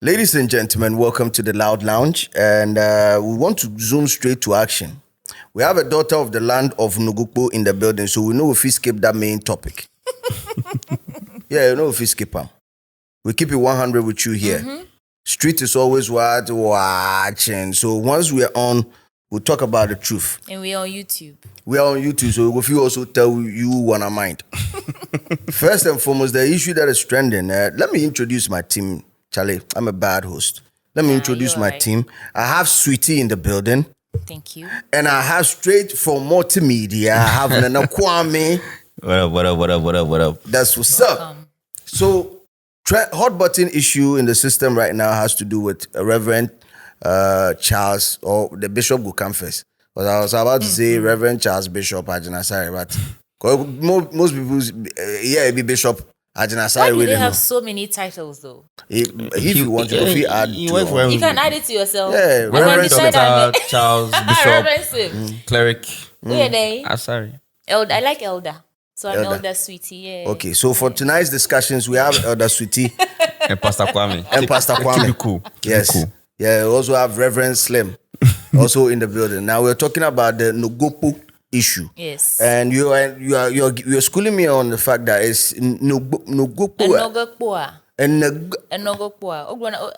Ladies and gentlemen, welcome to the Loud Lounge, and we want to zoom straight to action. We have a daughter of the land of Nogokpo in the building, so we know if we skip that main topic. Yeah, you know if we skip them. We keep it 100 with you here. Street is always watching. So once we are on, we'll talk about the truth. And we're on YouTube. We are on YouTube, so if you also tell you what I mind. First and foremost, the issue that is trending. Let me introduce my team. Charlie, I'm a bad host. Let me introduce my team. I have Sweetie in the building. Thank you. And I have straight from multimedia. I have Nana Kwame. What up? That's what's up. So, hot button issue in the system right now has to do with Reverend Charles, or the Bishop will come first. But I was about to say Reverend Charles Bishop Agyin Asare, but most people, it be Bishop Agyin Asare. Why do they have so many titles though? If you want to, if you add you can add it to yourself. Yeah, Reverend Dr. Charles Bishop, Cleric. Who are they? Asare. Elder. I like Elder. So I'm Elder Sweetie. Yeah. Okay, so for tonight's discussions, we have Elder Sweetie and Pastor Kwame. Keep it cool. Yes. Cool. Yeah, we also have Reverend Slim also in the building. Now we're talking about the Nogokpo issue. Yes. And you're schooling me on the fact that it's Nogokpo. And Nogokpo.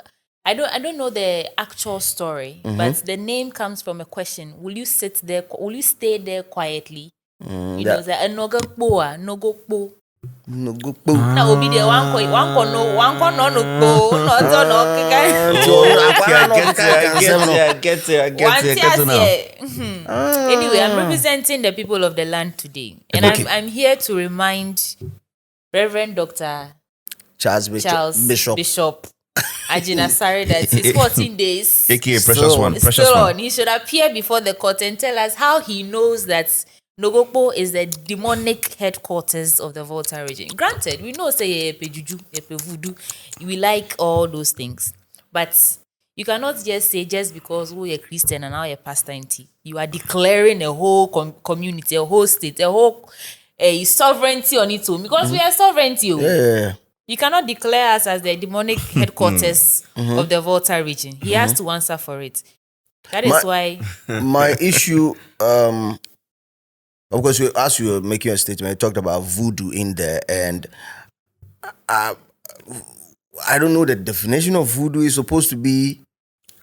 I don't know the actual story, but the name comes from a question. Will you sit there? Will you stay there quietly? You know, the Nogokpo. Now will be the one Anyway, I'm representing the people of the land today, and I'm here to remind Reverend Dr. Charles Bishop Agyin Asare that his 14 days AKA precious one. He should appear before the court and tell us how he knows that Nogokpo is the demonic headquarters of the Volta region. Granted, we know say Pejuju, Voodoo, we like all those things, but you cannot just say just because you're a Christian and now you're a pastor in T, you are declaring a whole community, a whole state, a whole sovereignty on its own, because we are sovereignty. Yeah. You cannot declare us as the demonic headquarters of the Volta region. He has to answer for it. That is why my issue. Of course, as you were making a statement, you talked about voodoo in there, and I don't know the definition of voodoo is supposed to be.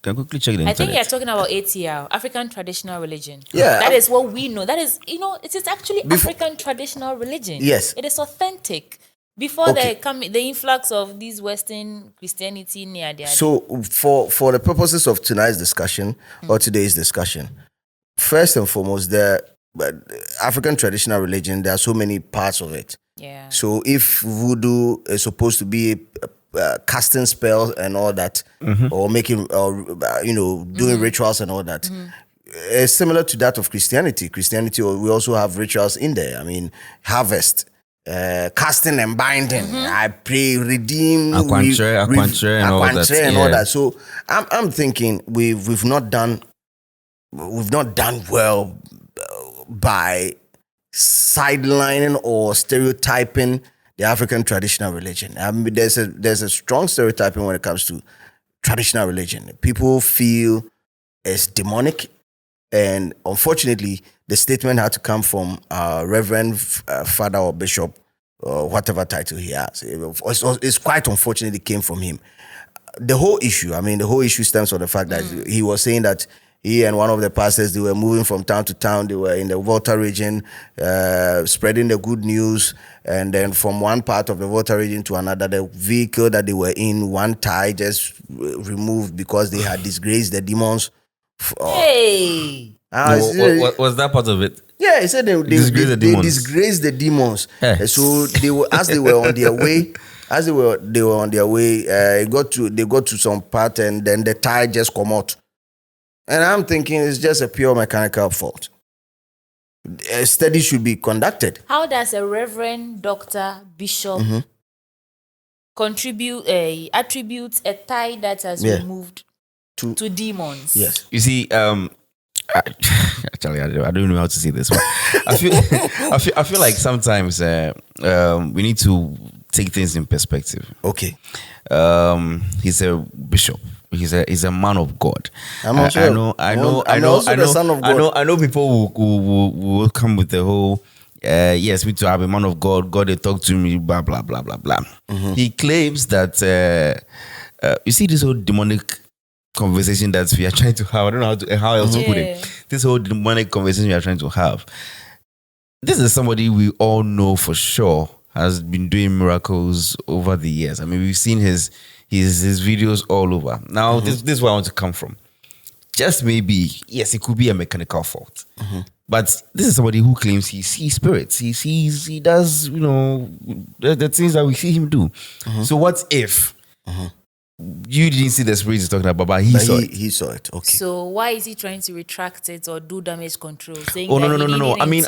Can I quickly check the I think you're talking about ATR, African Traditional Religion. Yeah. That is what we know. That is, it is actually African Traditional Religion. Yes. It is authentic. Before the influx of these Western Christianity near there. So, for the purposes of tonight's discussion, or today's discussion, first and foremost, but African traditional religion, there are so many parts of it. Yeah. So if voodoo is supposed to be casting spells and all that, or making, doing rituals and all that, it's similar to that of Christianity. We also have rituals in there. I mean, harvest, casting and binding. I pray, redeem, aquantre, and all that. So I'm thinking we've not done well by sidelining or stereotyping the African traditional religion. I mean, there's a strong stereotyping when it comes to traditional religion. People feel it's demonic, and unfortunately, the statement had to come from Reverend Father or Bishop or whatever title he has. It's quite unfortunate it came from him. The whole issue stems from the fact that he was saying that he and one of the pastors, they were moving from town to town. They were in the Volta region, spreading the good news. And then from one part of the Volta region to another, the vehicle that they were in, one tie just removed because they had disgraced the demons. Hey! Was that part of it? Yeah, he said they disgraced the demons. So as they were on their way, they got to some part, and then the tie just come out. And I'm thinking it's just a pure mechanical fault. A study should be conducted. How does a Reverend Dr. Bishop attribute a tie that has removed to demons? Yes. You see, actually, I don't know how to say this, but I feel like sometimes we need to take things in perspective. Okay. He's a bishop. He's a man of God. I'm also the son of God. I know people who will come with the whole yes, me too. I'm a man of God. God, they talk to me. Blah blah blah blah blah. He claims that you see this whole demonic conversation that we are trying to have. I don't know how else to put it. This whole demonic conversation we are trying to have. This is somebody we all know for sure has been doing miracles over the years. I mean, we've seen his videos all over. Now, this is where I want to come from. Just maybe, yes, it could be a mechanical fault. But this is somebody who claims he sees spirits. He does, the things that we see him do. So what if you didn't see the spirits he's talking about, but he saw it? He saw it, okay. So why is he trying to retract it or do damage control? Saying No. I mean,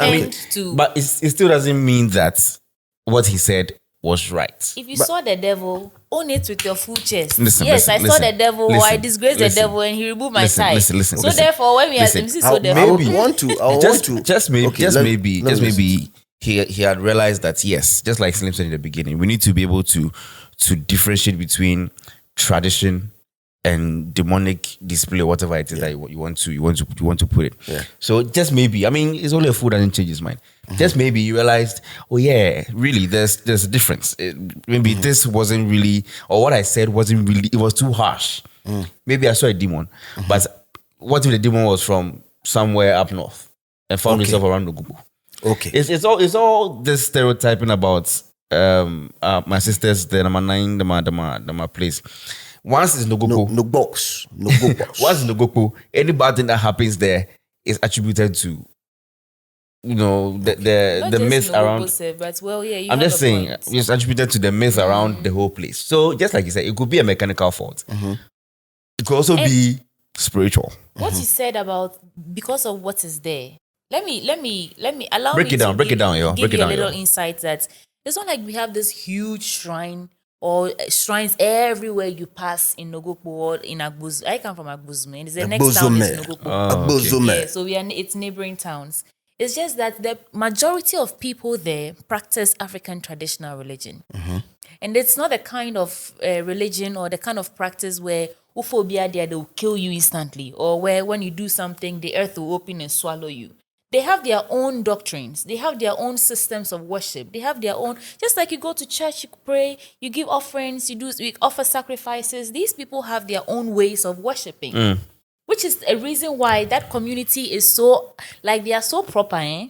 but it still doesn't mean that what he said was right. If you saw the devil, own it with your full chest. I saw the devil, or I disgraced the devil and he removed my sight. So therefore, when we ask him, maybe he had realized that, yes, just like Slim said in the beginning, we need to be able to differentiate between tradition and demonic display, or whatever it is that you want to put it. Yeah. So just maybe, I mean, it's only a fool that didn't change his mind. Just maybe you realized, oh yeah, really, there's a difference. Maybe this wasn't really, or what I said wasn't really, it was too harsh. Maybe I saw a demon, but what if the demon was from somewhere up north and found himself around Nogokpo? Okay, it's all this stereotyping about my sisters, the number 9, the place. Once it's Nogokpo, once it's Nogokpo, any bad thing that happens there is attributed to, the myth around. But I'm just saying, it's attributed to the myth around the whole place. So just like you said, it could be a mechanical fault. It could also be spiritual. What you said about because of what is there. Let me allow break me it down. Give you a little yo. insight that it's not like we have this huge shrine or shrines everywhere you pass in Nogokpo or in Agbozu. I come from Agbozu, and it's the next town is Nogokpo. Okay. So it's neighboring towns. It's just that the majority of people there practice African traditional religion. And it's not the kind of religion or the kind of practice where uphobia there, they will kill you instantly, or where when you do something, the earth will open and swallow you. They have their own doctrines. They have their own systems of worship. They have their own, just like you go to church, you pray, you give offerings, you offer sacrifices. These people have their own ways of worshiping, which is a reason why that community is so, like, they are so proper.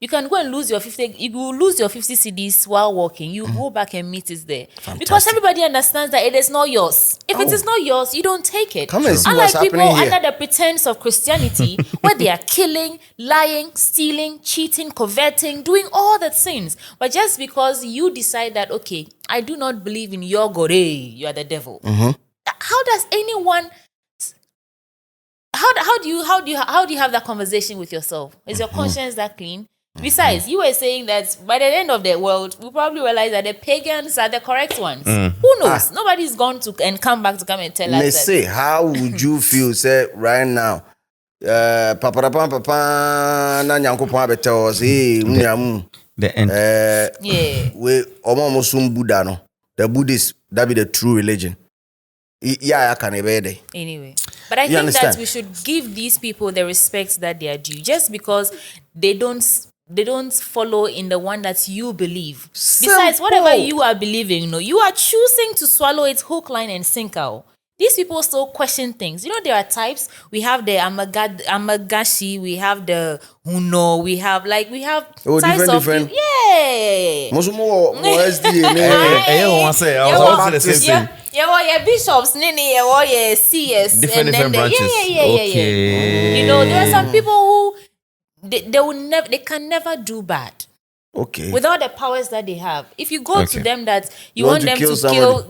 You can go and lose your 50. You will lose your 50 CDs while walking. You go back and meet it there. Fantastic. Because everybody understands that it is not yours. If it is not yours, you don't take it. Come and see Unlike what's people happening here. under the pretense of Christianity, where they are killing, lying, stealing, cheating, coveting, doing all the sins. But just because you decide that, okay, I do not believe in your God, you are the devil. How does anyone? How do you have that conversation with yourself? Is your conscience that clean? Besides, you were saying that by the end of the world, we'll probably realize that the pagans are the correct ones. Who knows? Nobody's gone to and come back to come and tell us that. Say, how would you feel, say, right now? Papa na nyankopon abetell us, The end. We omomosum Buddha no. The Buddhists, that be the true religion. I can anyway. But I think that we should give these people the respect that they are due, just because they don't follow in the one that you believe. Simple. Besides, whatever you are believing, you are choosing to swallow it hook, line, and sinker. These people still question things. There are types. We have the Amagashi, we have the Huno, we have types of different. Yeah. Yeah, bishops, yeah, CS, different branches. Yeah. There are some people who they can never do bad. Okay. Without the powers that they have. If you go to them that you want them to kill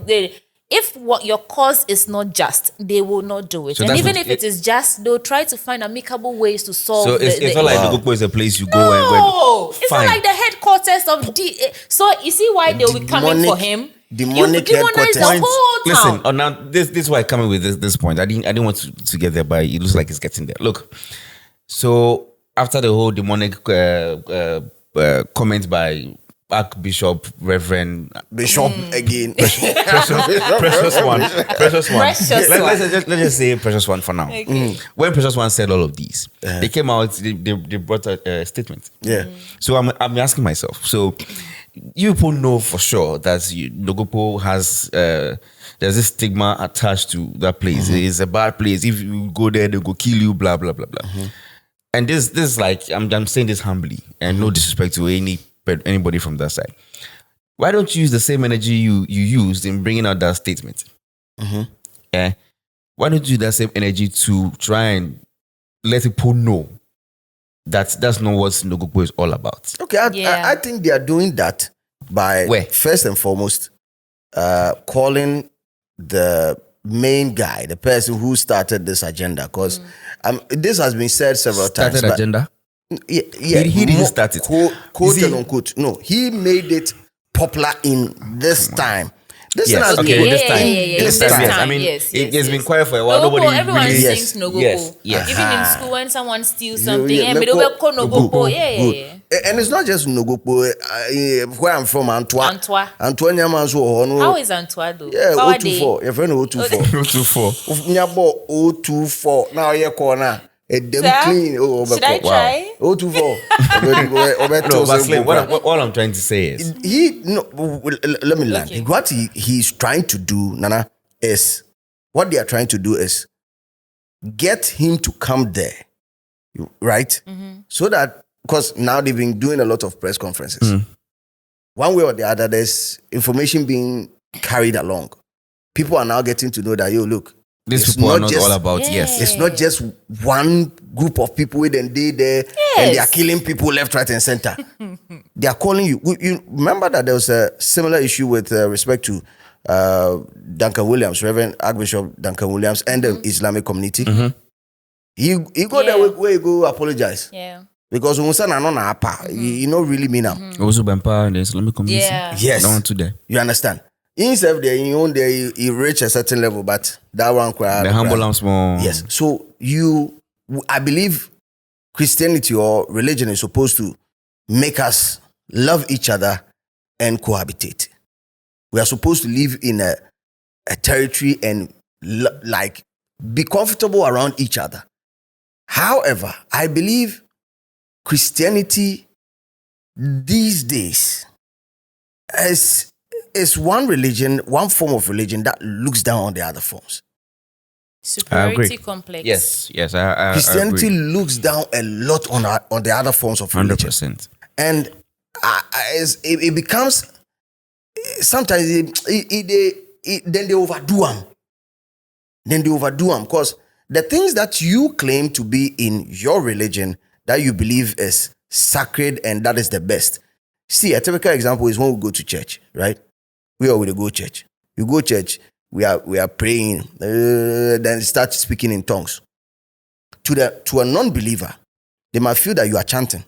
if what your cause is not just, they will not do it. So and even if it is just, they'll try to find amicable ways to solve. So it's not like Nogokpo is a place you go and no, it's not like the headquarters of So you see why they'll be coming for him. Demonic headquarters. The whole town. Listen, now this is why I'm coming with this point. I didn't want to get there, but it looks like it's getting there. Look, so after the whole demonic comment by Archbishop Reverend Bishop again. Precious one. Precious Let's just say Precious One for now. Okay. When Precious One said all of these, they came out, they brought a statement. Yeah. So I'm asking myself, so you people know for sure that Nogokpo has there's this stigma attached to that place. It's a bad place. If you go there, they'll go kill you, blah, blah, blah, blah. And this is like, I'm saying this humbly and no disrespect to anybody from that side. Why don't you use the same energy you used in bringing out that statement? Why don't you use that same energy to try and let people know that that's not what Nogokpo is all about? Okay, I think they are doing that by first and foremost calling the main guy, the person who started this agenda, because this has been said several times. Started agenda? Yeah, he didn't start it. Quote and unquote. No, he made it popular in this time. This has been this time. I mean, it's been quiet for a while. Nogokpo, Nobody everyone really sings Nogokpo. Yes. Even in school, when someone steals something, Nogokpo. yeah. And it's not just Nogokpo. Where I'm from, Antoine. Antoine Yamanso. How is Antoine though? Yeah, 024. Your friend 024. 024. Now you're corner. Them clean. Should I try? 024. What I'm trying to say is let me land. Okay. What he's trying to do, Nana, is what they are trying to do is get him to come there, right? So that, because now they've been doing a lot of press conferences. One way or the other, there's information being carried along. People are now getting to know that, look, these people are not all about, it's not just one group of people within there and they are killing people left, right, and center. They are calling you. You remember that there was a similar issue with respect to Duncan Williams, Reverend Archbishop Duncan Williams, and the Islamic community. He go there where he go apologize. Yeah. Because you don't really mean him. Also, Bampa and the Islamic community. Yeah. Yes. No one today. You understand? Himself there, he reach a certain level, but that one the humble and small. Yes. So I believe Christianity or religion is supposed to make us love each other and cohabitate. We are supposed to live in a territory and be comfortable around each other. However, I believe Christianity these days is one form of religion that looks down on the other forms. Superiority complex. Yes. Christianity I agree. looks down a lot on the other forms of religion. 100%. And it becomes sometimes then they overdo them. Because the things that you claim to be in your religion that you believe is sacred and that is the best. See, a typical example is when we go to church, right? We already go church. You go church, we are praying, then start speaking in tongues. To a non-believer, they might feel that you are chanting,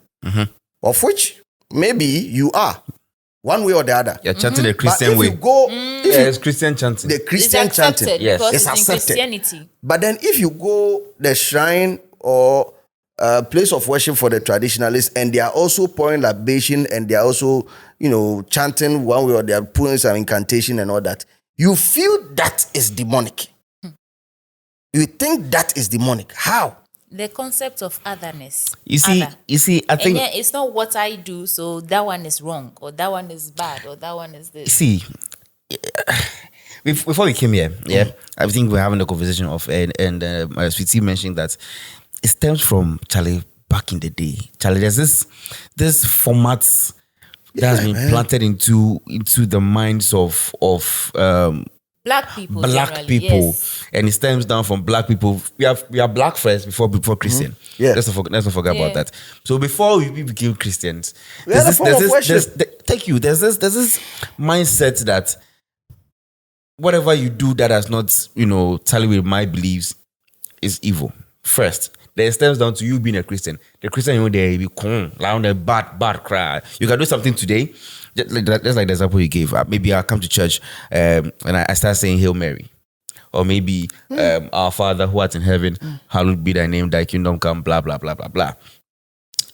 of which maybe you are, one way or the other. You're chanting the Christian way. It's Christian chanting. The Christian chanting, yes, it's accepted. Christianity. But then if you go the shrine or place of worship for the traditionalists, and they are also pouring libation, and they are also, chanting one way or they are putting some incantation and all that, you feel that is demonic. You think that is demonic. How? The concept of otherness. You see, I think it's not what I do, so that one is wrong, or that one is bad, or that one is this. See, before we came here, I think we're having a conversation of, and Sweetie mentioned that it stems from Charlie back in the day. Charlie, there's this format that has been planted into the minds of Black people, yes. And it stems down from black people. We are black first before Christian. Yeah. Let's not forget about that. So before we became Christians, there's this mindset that whatever you do that does not, tally with my beliefs is evil. First. Then it stems down to you being a Christian. The Christian, they be loud and bad cry. You can do something today, just like the example you gave. Maybe I'll come to church and I start saying Hail Mary. Or maybe Our Father who art in heaven, hallowed be thy name, thy kingdom come, blah, blah, blah, blah, blah.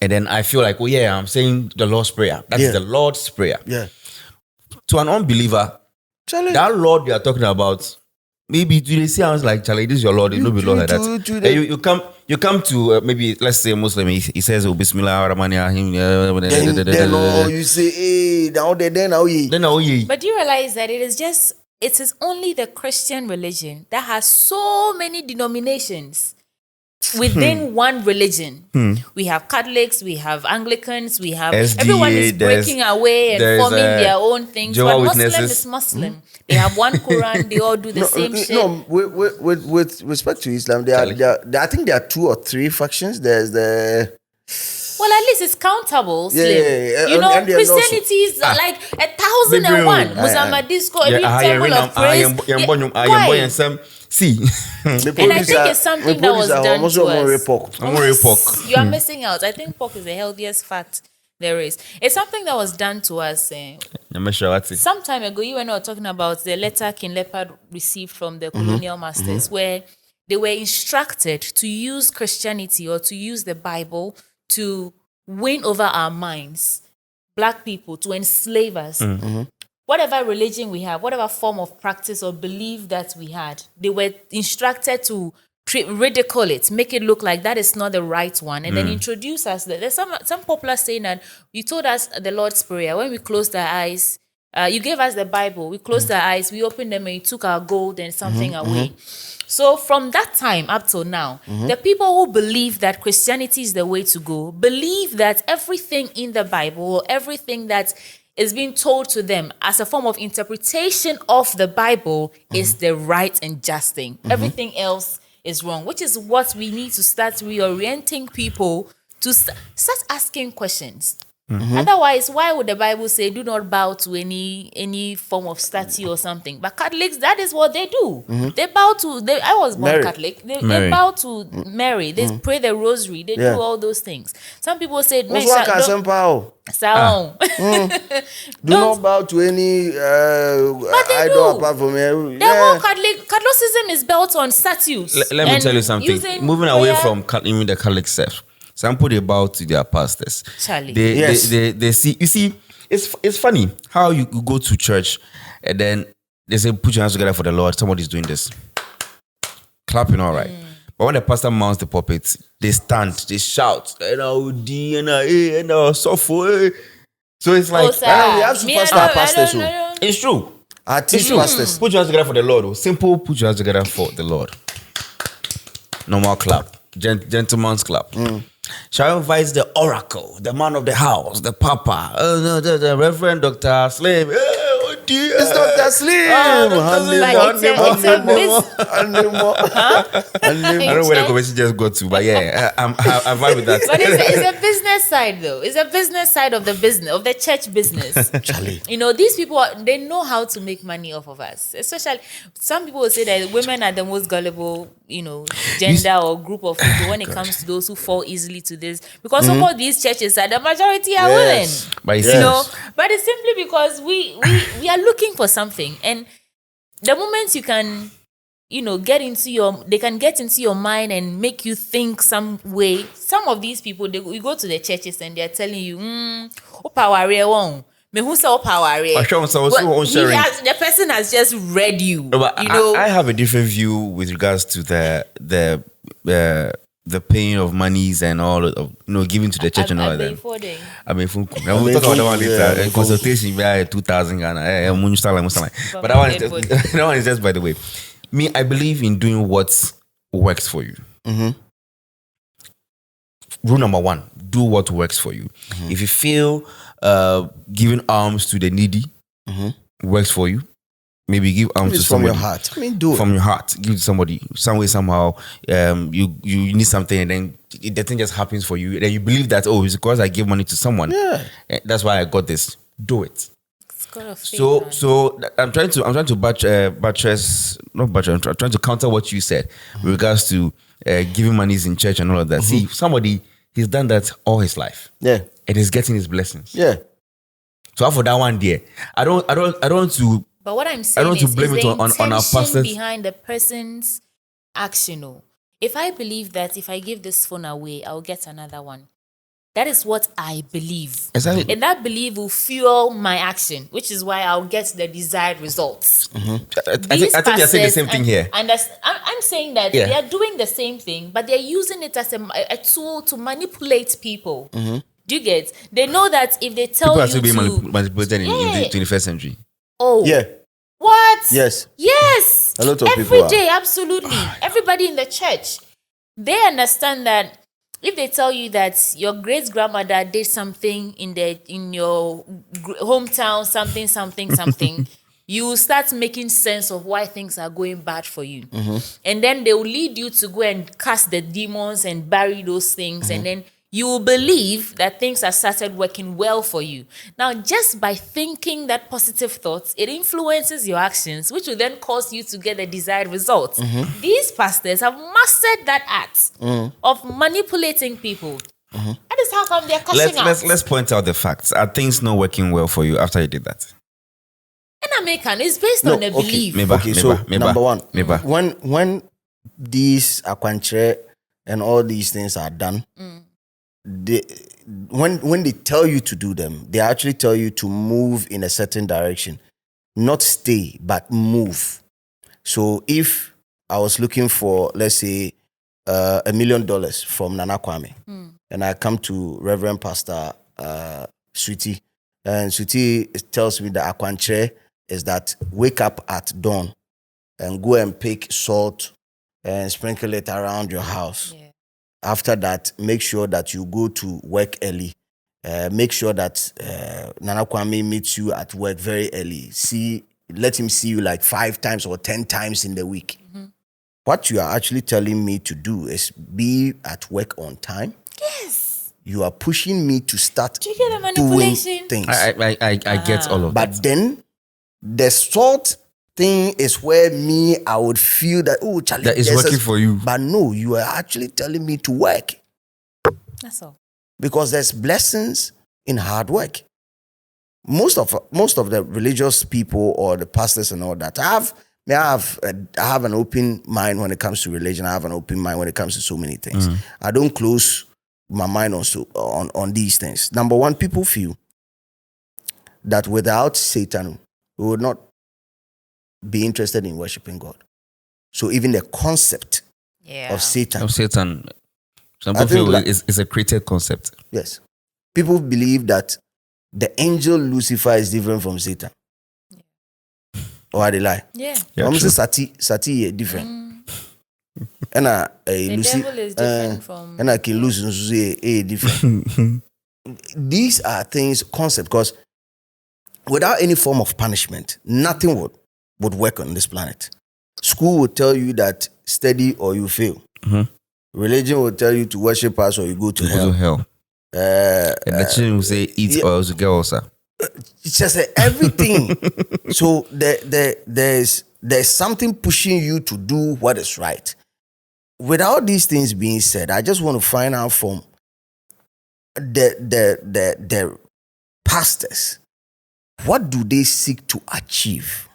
And then I feel like, oh yeah, I'm saying the Lord's Prayer. That's the Lord's Prayer. Yeah. To an unbeliever, Charlie. that Lord you are talking about, maybe they see us like, Charlie, this is your Lord. It will be Lord like that. You come to maybe, let's say a Muslim, he says, oh, Bismillah ar-Rahman ar-Rahim. Then you say, hey, down there, then how ye? But do you realize that it is only the Christian religion that has so many denominations within one religion? We have Catholics, we have Anglicans, we have SDA, everyone is breaking away and forming their own things. But Jehovah's Muslim Witnesses. is Muslim. They have one Quran. They all do the same shit. No, with respect to Islam, I think there are 2 or 3 factions. There's the Well, at least it's countable. Slim. yeah. You know, And they are Christianity is like 1,001. Musammadisco, every temple of praise. See, And I think it's something that was done to us. You are missing out. I think pork is the healthiest fat there is. It's something that was done to us. Some time ago, you and I were talking about the letter King Leopard received from the colonial masters, where they were instructed to use Christianity or to use the Bible to win over our minds, black people, to enslave us. Whatever religion we have, whatever form of practice or belief that we had, they were instructed to ridicule it, make it look like that is not the right one, and then introduce us. There's some popular saying that you told us the Lord's Prayer when we closed our eyes. You gave us the Bible. We closed our eyes. We opened them and you took our gold and something away. So from that time up till now, the people who believe that Christianity is the way to go, believe that everything in the Bible, or everything that is being told to them as a form of interpretation of the Bible is the right and just thing. Everything else is wrong, which is what we need to start reorienting people to start asking questions. Otherwise, why would the Bible say do not bow to any form of statue or something? But Catholics, that is what they do. They bow to. I was born Mary. Catholic. They bow to Mary. They pray the rosary. They do all those things. Some people say, do not bow to any idol apart from Mary. The whole Catholicism is built on statues. Let me tell you something. Moving away from the Catholic self. Some people they bow to their pastors. Charlie. They see. You see, it's funny how you go to church and then they say put your hands together for the Lord. Somebody's doing this, clapping all right. But when the pastor mounts the pulpit, they stand, they shout, so it's like we have superstar pastors. It's true. Artist pastors. Put your hands together for the Lord. Simple. Put your hands together for the Lord. Normal clap. Gentleman's clap. Shall I invite the oracle, the man of the house, the papa, the Reverend Dr. Slim? It's Dr. Slim. I don't know where the conversation just got to, but yeah, I'm vibe with that. But it's a business side, though. It's a business side of the business, of the church business. Charlie. You know, these people, they know how to make money off of us. Especially, some people will say that women are the most gullible, gender or group of people when it comes to those who fall easily to this. Because some of these churches are the majority are women. But But it's simply because we are looking for something, and the moment you can they can get into your mind and make you think some way. Some of these people, we go to the churches and they're telling you the person has just read you. I have a different view with regards to the paying of monies and all of giving to the church and all of that. We'll talk about that one later. Consultation by 2,000 Ghana. But that one is just by the way. Me, I believe in doing what works for you. Rule number 1: do what works for you. If you feel giving alms to the needy works for you, maybe give alms to somebody from your heart. Do it from your heart. Give to somebody some way, somehow. You need something, and then the thing just happens for you. Then you believe that it's because I give money to someone. Yeah, that's why I got this. Do it. So I'm trying to buttress, not buttress. I'm trying to counter what you said with regards to giving monies in church and all of that. See, somebody he's done that all his life. Yeah, and he's getting his blessings. Yeah. So for that one there, I don't want to. But what I'm saying is blame it on our pastors behind the person's action. If I believe that if I give this phone away, I'll get another one. That is what I believe. Exactly. And that belief will fuel my action, which is why I'll get the desired results. I think you're saying the same thing here. And I'm saying that Yeah. they are doing the same thing, but they're using it as a tool to manipulate people. Do you get? They know that if they tell People are you still being to... manipulated in the Yeah. 21st century. Oh. Yeah. What? Yes. Yes. A lot of Every people are. day, absolutely. Everybody in the church. They understand that if they tell you that your great grandmother did something in your hometown, something, you will start making sense of why things are going bad for you. And then they will lead you to go and cast the demons and bury those things, and then you will believe that things have started working well for you. Now, just by thinking that positive thoughts, it influences your actions, which will then cause you to get the desired results. These pastors have mastered that art of manipulating people. That is how come they're cashing out. Let's point out the facts. Are things not working well for you after you did that? And American is based on a belief. Number one, Meba. when these akwanche and all these things are done, when they tell you to do them, they actually tell you to move in a certain direction, not stay, but move. So if I was looking for, let's say, $1 million from Nana Kwame, and I come to Reverend Pastor Sweetie, and Sweetie tells me that akwanche is that wake up at dawn and go and pick salt and sprinkle it around your house. Yeah. After that, make sure that you go to work early. Make sure that Nana Kwame meets you at work very early. Let him see you like 5 times or 10 times in the week. What you are actually telling me to do is be at work on time. Yes. You are pushing me to start Do you get the doing manipulation? things. I get all of that. But then the salt thing is where I would feel that, oh, Charlie, That is working for you. But no, you are actually telling me to work. That's all. Because there's blessings in hard work. Most of the religious people or the pastors and all that, I have an open mind when it comes to religion. I have an open mind when it comes to so many things. I don't close my mind on these things. Number one, people feel that without Satan, we would not be interested in worshiping God. So even the concept of Satan. Some people feel it's a created concept. Yes. People believe that the angel Lucifer is different from Satan. Or they lie? Yeah. Sati is different. And The Lucy, devil is different from... and I can lose different. These are things, concept, because without any form of punishment, nothing would work on this planet. School will tell you that study or you fail. Religion will tell you to worship us or you go to hell. And the children will say eat or else you get ulcer. It's just everything. So there's something pushing you to do what is right. Without these things being said, I just want to find out from the pastors, what do they seek to achieve?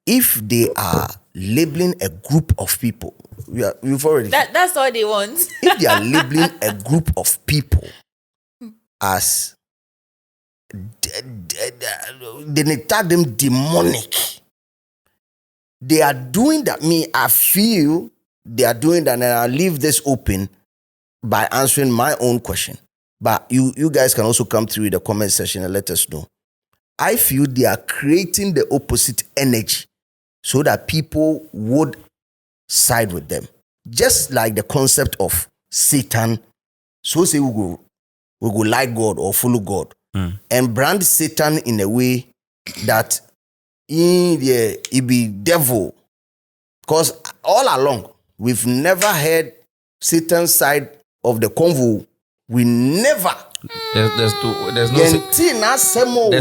If they are labeling a group of people, we've already... That's all they want. If they are labeling a group of people as... they tag them demonic. They are doing that. I feel they are doing that, and I'll leave this open by answering my own question. But you guys can also come through in the comment section and let us know. I feel they are creating the opposite energy so that people would side with them. Just like the concept of Satan. So say we go like God or follow God. And brand Satan in a way that it be devil. Because all along, we've never heard Satan's side of the convo. We never. There's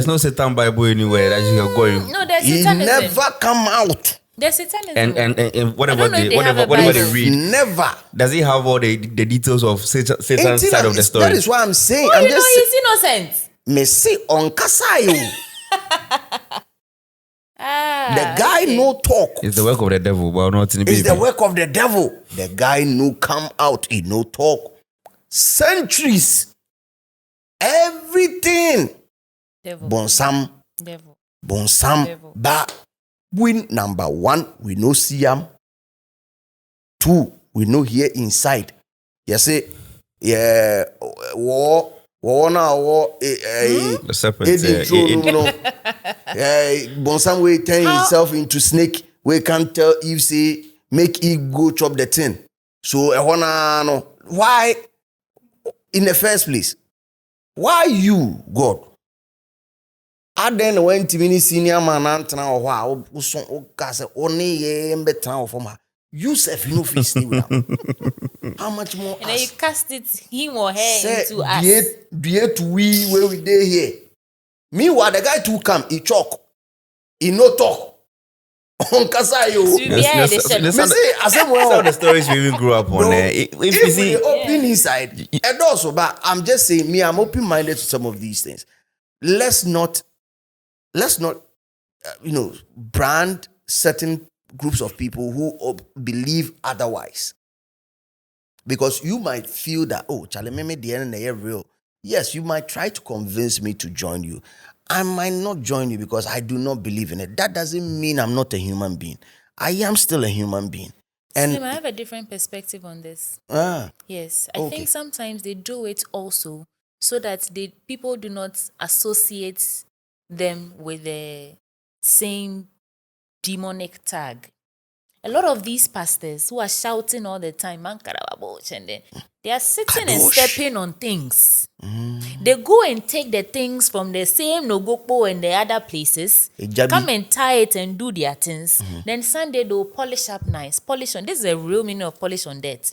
no Satan Bible anywhere that you can go in. No, there's He Satanism. never come out. There's Satanism. And whatever I don't know if they they have a whatever they Bible. read, Never. does he have all the details of Satan's side of the story? That is what I'm saying. Oh, I'm you know just he's innocent. me say on Kasayo. The guy no talk. It's the work of the devil, but not in the It's baby. the work of the devil. The guy no come out. He no talk. Centuries everything. Devil. Bonsam, Devil. but we number one, we know Siam. Two, we know here inside. You say, yeah, war now, The serpent. Bonsam way turn himself into snake. We can't tell Eve say make Eve go chop the tin. So why in the first place? Why you, God? I then went to many senior man and now wow, only better from her. Yusuf, you know, face how much more? And then you cast it, him or her, into us. Be it we where we day here. Meanwhile, the guy too come, he choke, he no talk. On Kasayo. Some of the stories we even grew up on. If you see, open inside, and also, but I'm just saying, I'm open-minded to some of these things. Let's not, brand certain groups of people who believe otherwise. Because you might feel that, Charlie, maybe the end is real. Yes, you might try to convince me to join you. I might not join you because I do not believe in it. That doesn't mean I'm not a human being. I am still a human being. And I have a different perspective on this. Yes, I think sometimes they do it also so that people do not associate them with the same demonic tag. A lot of these pastors who are shouting all the time, man, karababoch, and then they are sitting and stepping on things. They go and take the things from the same Nogokpo and the other places, come and tie it and do their things. Then Sunday they'll polish up nice. Polish on. This is a real meaning of polish on that.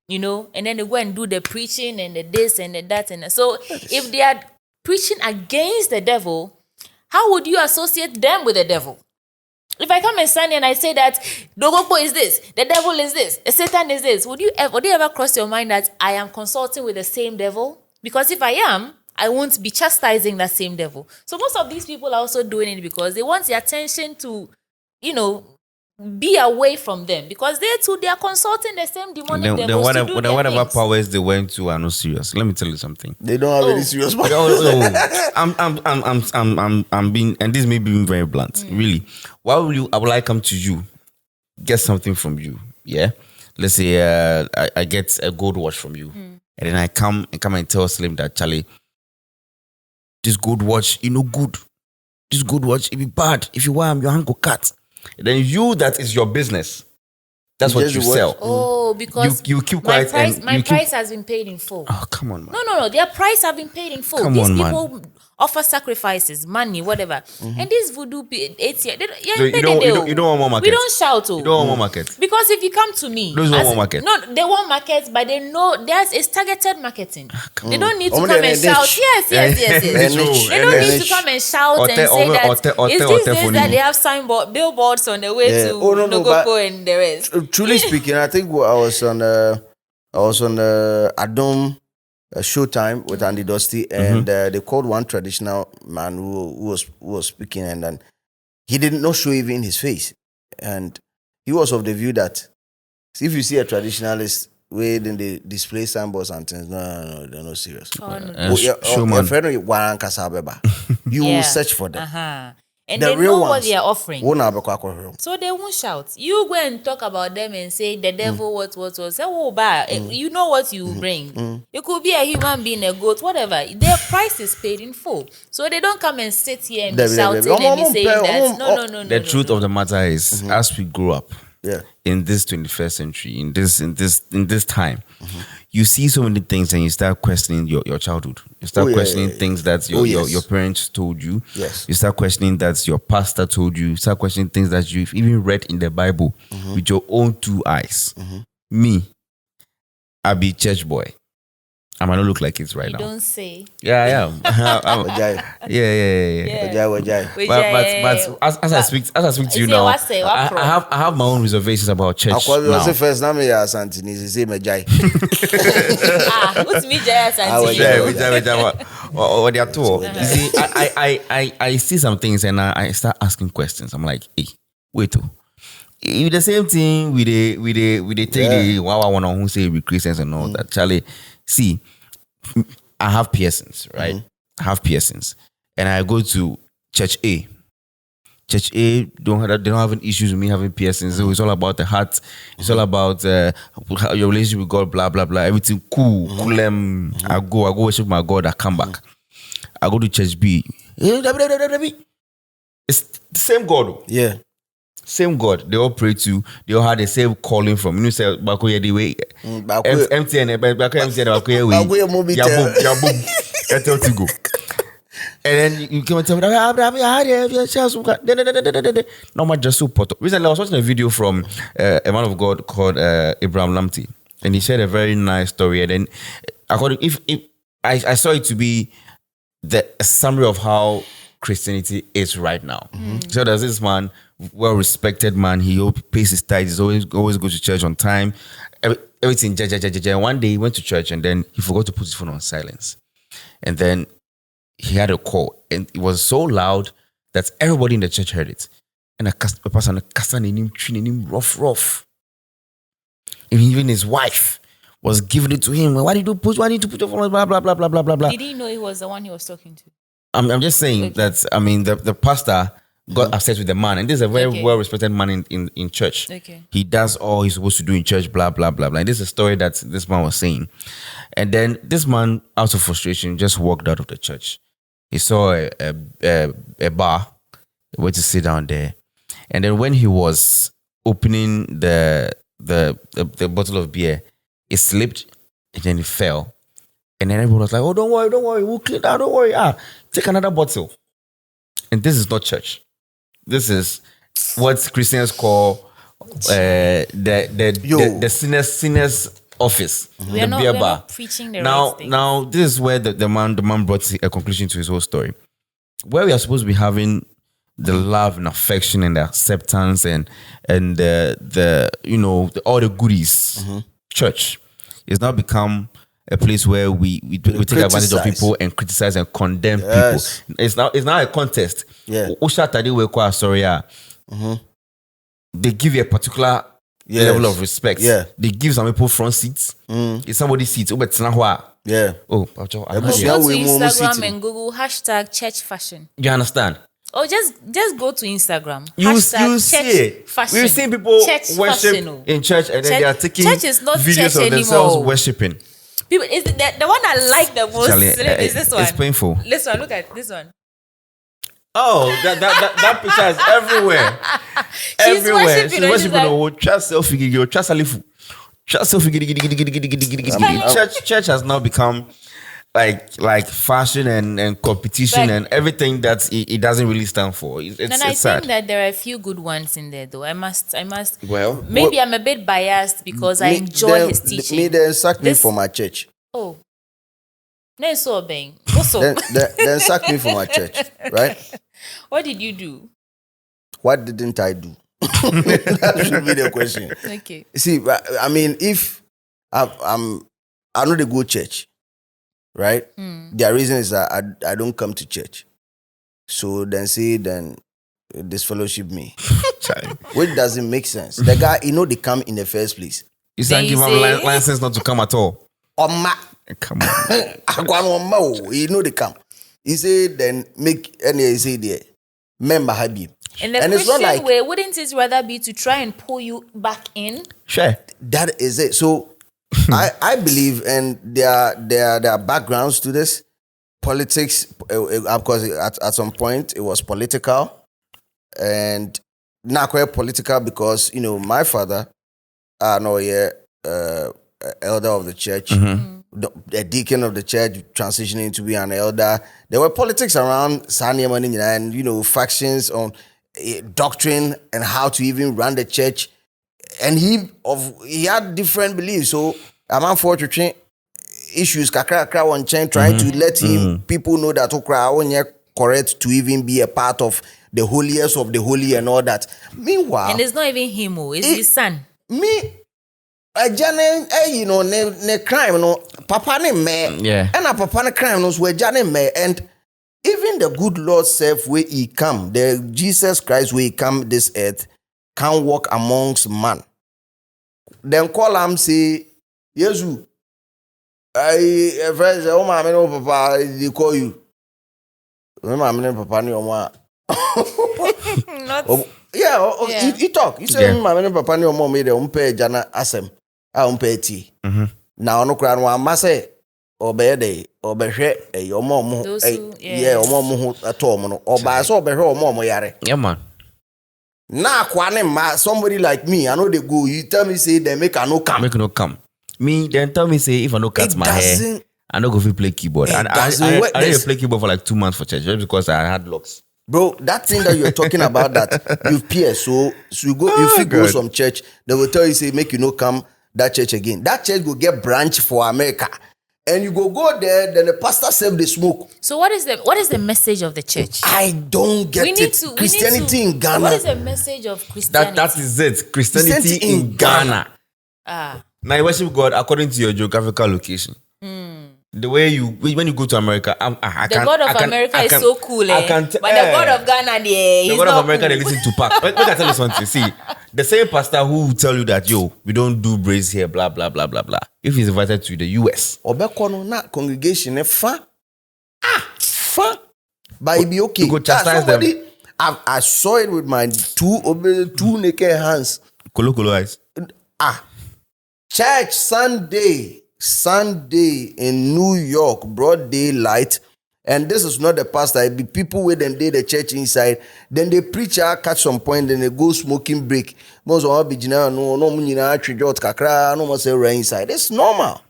You know, and then they go and do the preaching and the this and the that. And so if they are preaching against the devil, how would you associate them with the devil? If I come and stand here and I say that Nogokpo is this, the devil is this, Satan is this, would you ever cross your mind that I am consulting with the same devil? Because if I am, I won't be chastising that same devil. So most of these people are also doing it because they want the attention to, be away from them. Because they are consulting the same demonic devils whatever powers they went to are not serious. Let me tell you something. They don't have any serious powers. I'm being, and this may be being very blunt. Really, why will I would like come to you, get something from you? Yeah, let's say I get a gold watch from you, and then I come and tell Slim that Charlie, this gold watch, good. This gold watch, it be bad. If you want, your hand go cut. Then that is your business. That's what you sell. Oh, because you keep quiet. My price has been paid in full. Oh, come on, man. No. Their price have been paid in full. These people offer sacrifices, money, whatever. And these voodoo you don't want more market. We don't shout. You don't want more market. Because if you come to me, those want more market. No, they want markets, but they know it's targeted marketing. They don't need to come and shout. Yes. They don't need to come and shout and say that is this that they have signboard billboards on the way to Nogokpo and the rest. Truly speaking, I think I was on Adom Showtime with Andy Dusty, and they called one traditional man who was speaking, and then he did not show even his face, and he was of the view that if you see a traditionalist where then they display signboards and things, no, they're not serious. Your friend Warren Kasabeba, you will search for them. And they know what they are offering. So they won't shout. You go and talk about them and say the devil what. Say, you know what you bring. You could be a human being, a goat, whatever. Their price is paid in full. So they don't come and sit here and be shouting and be saying that. No. The truth of the matter is, as we grow up in this 21st century, in this time, you see so many things and you start questioning your childhood. You start questioning things that your parents told you. Yes. You start questioning that your pastor told you. You start questioning things that you've even read in the Bible with your own two eyes. Me, I be church boy. I might not look like it right now. Don't say. Yeah, I am. But as I speak to you now, I have my own reservations about church now. First name is Santini. Say Mejai. What's me Jaya Santini? Or they are two. You see, I see some things and I start asking questions. I'm like, hey, wait. If the same thing we take the one who say we Christians and all that, Charlie. See, I have piercings, right? I have piercings, and I go to church A. Church A they don't have any issues with me having piercings. So it's all about the heart. It's all about your relationship with God. Blah blah blah. Everything cool. I go worship my God. I come back. I go to church B. It's the same God. Yeah. Same God. They all pray to. They all had the same calling from. You know, say Bakoye the way. MTN. Bakoye way. And then you came and tell me, no, my just so pot. Recently, I was watching a video from a man of God called Abraham Lamte, and he shared a very nice story. And then, according if I saw it to be a summary of how Christianity is right now. So there's this man, well-respected man. He pays his tithes. He always goes to church on time. Everything. And one day he went to church and then he forgot to put his phone on silence, and then he had a call, and it was so loud that everybody in the church heard it. And a person treating him rough. And even his wife was giving it to him. Why did you put your phone on? Blah blah blah blah blah blah. Did he know he was the one he was talking to? I'm just saying that. I mean, the pastor got upset with the man, and this is a very well-respected man in church. Okay. He does all he's supposed to do in church. Blah blah blah blah. And this is a story that this man was saying, and then this man, out of frustration, just walked out of the church. He saw a bar, he went to sit down there, and then when he was opening the bottle of beer, it slipped and then it fell, and then everyone was like, "Oh, don't worry, we'll clean that. Don't worry, take another bottle." And this is not church. This is what Christians call the sinners office, we are not preaching the right thing. Now, this is where the man brought a conclusion to his whole story. Where we are supposed to be having the love and affection and the acceptance and the all the goodies, church is now become a place where we take advantage of people and criticize and condemn people. It's now a contest. Yeah. They give you a particular level of respect. Yeah. They give some people front seats. It's somebody's seat. Yeah. Oh, Go to Instagram and Google #church fashion. You understand? Or just go to Instagram. You see it. Fashion. We've seen people Church worship fashion. in church, and then they are taking church is not videos church of themselves anymore. worshiping. People, is the one I like the most Charlie, is this one. It's painful. This one, look at this one. Oh, that picture is everywhere. She's worshiping. She's worshiping. Church has now become like fashion and competition and everything that it doesn't really stand for. It's I sad. think that there are a few good ones in there, though. I must. Well, maybe I'm a bit biased because I enjoy his teaching. They sacked me from my church. Oh, no, so bang. Then sacked me from my church, right? What did you do? What didn't I do? That should be the question. Okay. See, I mean, if I know the good church, right? Their reason is that I don't come to church. So then disfellowship me. Which doesn't make sense. The guy, they come in the first place. You can't give him license not to come at all. Come on. They come. He said, then make any say there. Member Habib. In the Christian way, wouldn't it rather be to try and pull you back in? Sure. That is it. So I believe, and there are backgrounds to this. Politics, because at some point it was political, and not quite political because my father, elder of the church, the deacon of the church, transitioning to be an elder. There were politics around Sanya Mani and factions on doctrine and how to even run the church, and he had different beliefs. So I'm on for issues kakra one chain trying to let people know that correct to even be a part of the holiest of the holy and all that. Meanwhile, and it's not even him, it's his son. Me, ne crime no papa ne me, yeah, and a papa ne crime no we jane me, and even the good Lord self where he come, the Jesus Christ where he come this earth can walk amongst man. Then call him say, Yesu, friends, oh my no papa, they call you. My man papa ni omo. Not. Yeah, he talk. He say my man papa ni omo me de umpe jana asem. Umpe ti. Na ono kra no ama say obede obehwe omo omo ho ato omo no. Oba so obehwe omo yare. Yeah, man. Na kwane ma somebody like me, I know they go. You tell me say they make I no come. Make no come. Me then tell me say if I no cut my hair, I no go fit play keyboard. And I didn't play keyboard for like 2 months for church just because I had locks. Bro, that thing that you're talking about that you peer, so you go if you go some church, they will tell you say make you no come that church again. That church will get branch for America. And you go there, then the pastor serve the smoke. So what is the message of the church? I don't get Christianity in Ghana. What is the message of Christianity? That is it. Christianity in Ghana. Now you worship God according to your geographical location. The way when you go to America, the God of America is so cool, but the God of Ghana, the God of America, cool. they listen to Pac. Let me tell you something. See, the same pastor who will tell you that we don't do braids here, blah blah blah blah blah. If he's invited to the US, Obekono na congregation fa, but it be okay. You go chastise them. I saw it with my two naked hands. Kolo eyes. Church Sunday in New York, broad daylight, and this is not the pastor. It be people where them did the church inside. Then they preach catch some point, then they go smoking break. Most of be no kakra no more say inside. It's normal.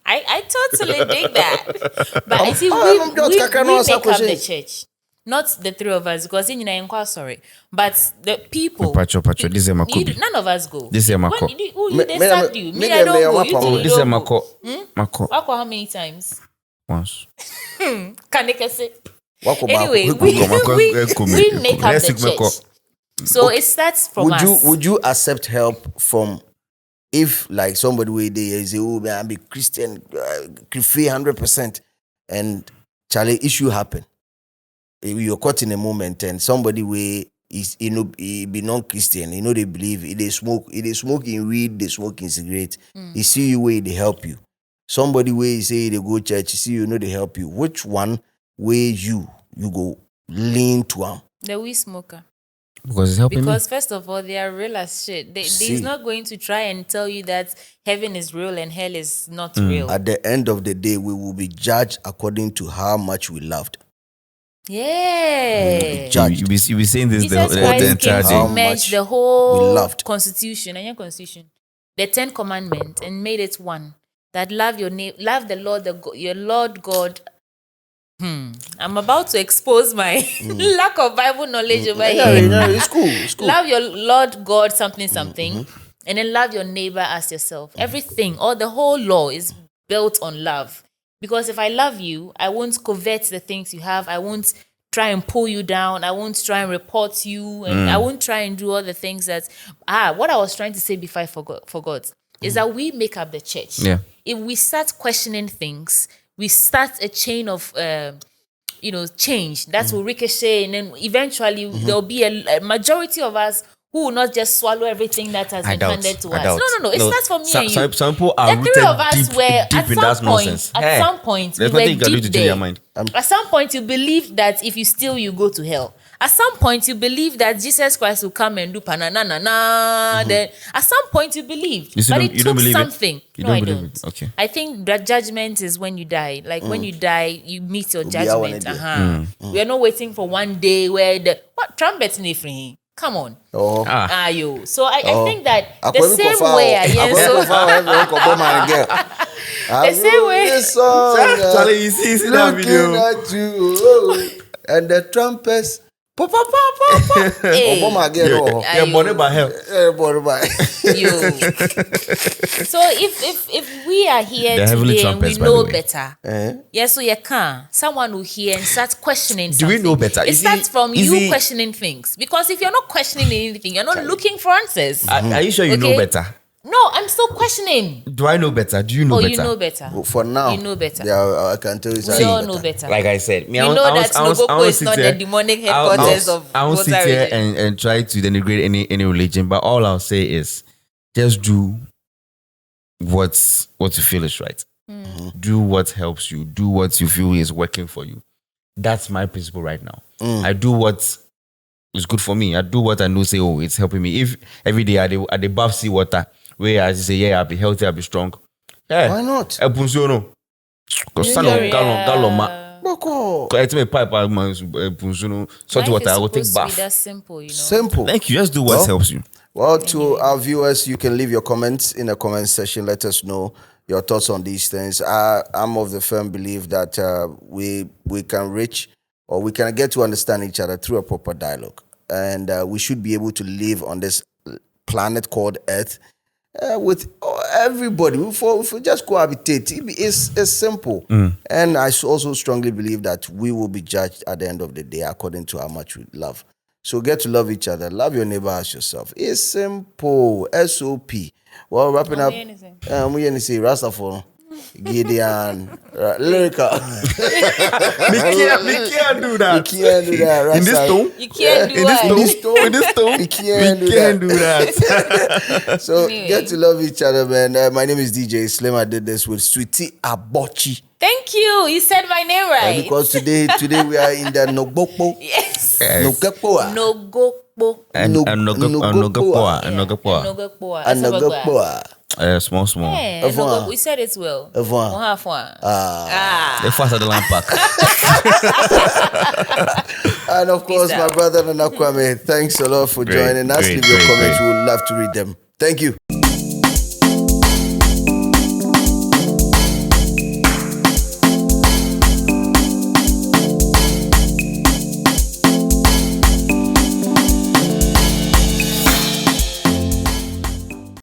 I totally dig that. But I see we make up the church. Not the three of us, because in sorry. But the people. Pacho, this is Mako. None of us go. This is Mako. They sacked you. Me, I don't go. This is Mako. Mako. Wako how many times? Once. Can they say? Anyway, we make up the church. So it starts from us. Would you accept help from if like somebody where they say, oh man, I be Christian, free 100%, and Charlie issue happen? You're caught in a moment and somebody where is he be non-Christian, they believe they smoke in weed, they smoke in cigarette. He see you where they help you. Somebody where you say they go church, you see they help you. Which one where you go lean to them? The weed smoker. Because it's helping Because me. first of all, they are real as shit. He's not going to try and tell you that heaven is real and hell is not real. At the end of the day, we will be judged according to how much we loved. Yeah. You be saying this Jesus the Christ entire came day. to merge the whole loved. constitution and your constitution, the 10 commandments, and made it one. That love your name, love the Lord, your Lord God. I'm about to expose my lack of Bible knowledge over here. It's cool. Love your Lord God, something, and then love your neighbor as yourself. Everything, the whole law is built on love. Because if I love you, I won't covet the things you have. I won't try and pull you down. I won't try and report you. And I won't try and do all the things that... what I was trying to say before I forgot is that we make up the church. Yeah. If we start questioning things, we start a chain of... change. That will ricochet. And then eventually there'll be a majority of us who will not just swallow everything that has been handed to us. No. It starts from me and you. Some people are The three of us were deep in that nonsense. At some point, we There's were nothing you can do deep to change there. your mind. At some point, you believe that if you steal, you go to hell. At some point, you believe that Jesus Christ will come and do panana. Then, at some point, you believe. You But it took believe something. You No, don't I believe don't. it. Okay. I think that judgment is when you die. Like when you die, you meet your judgment. We are not waiting for one day where trumpet free. Come on. Yo. So I think that the same way the same way. Charlie, you see that video? At you, and the trumpets. Hey. You're born by hell. Yo. So if we are here The heavenly today and we trumpets, by know the way. better, yes, so you can. Someone will hear and start questioning Do something. we know better? It starts from you questioning things. Because if you're not questioning anything, you're not looking for answers. Are you sure you know Okay. better? No, I'm still questioning. Do I know better? Do you know better? You know better. For now, You know better. Yeah, I can tell you We something. all know better. Like I said, We know that Nogokpo is not the demonic headquarters of I won't sit Volta here region. and try to denigrate any religion, but all I'll say is just do what you feel is right. Do what helps you. Do what you feel is working for you. That's my principle right now. I do what is good for me. I do what I know say, oh, it's helping me. If every day I dey bath sea water, where I say, yeah, I'll be healthy, I'll be strong. Yeah. Why not? Because son of gallon ma. Collect me pipe, salt water. I will take bath. That's simple, Simple. Thank you. Just do what helps you. Well, to our viewers, you can leave your comments in the comment section. Let us know your thoughts on these things. I'm of the firm belief that we can reach or we can get to understand each other through a proper dialogue. And we should be able to live on this planet called Earth with everybody. If we just cohabitate, it's simple. And I also strongly believe that we will be judged at the end of the day according to how much we love. So get to love each other. Love your neighbor as yourself. It's simple. SOP. Well, wrapping up. We going to say Rastafari, Gideon, Lyrical. We can't do that. We can't do that. In this tone? You can't do In this tone? We can't do that. So get to love each other, man. My name is DJ Slim. I did this with Sweetie Abochi. Thank you. You said my name right. Because today we are in the Nogokpo. Yes. Nogokpo. Nogokpo. Nogokpo. Small. Yeah, we said it well. The faster the lamp pack. And of course, my brother Nana Kwame, thanks a lot for joining us. Leave your comments. We would love to read them. Thank you.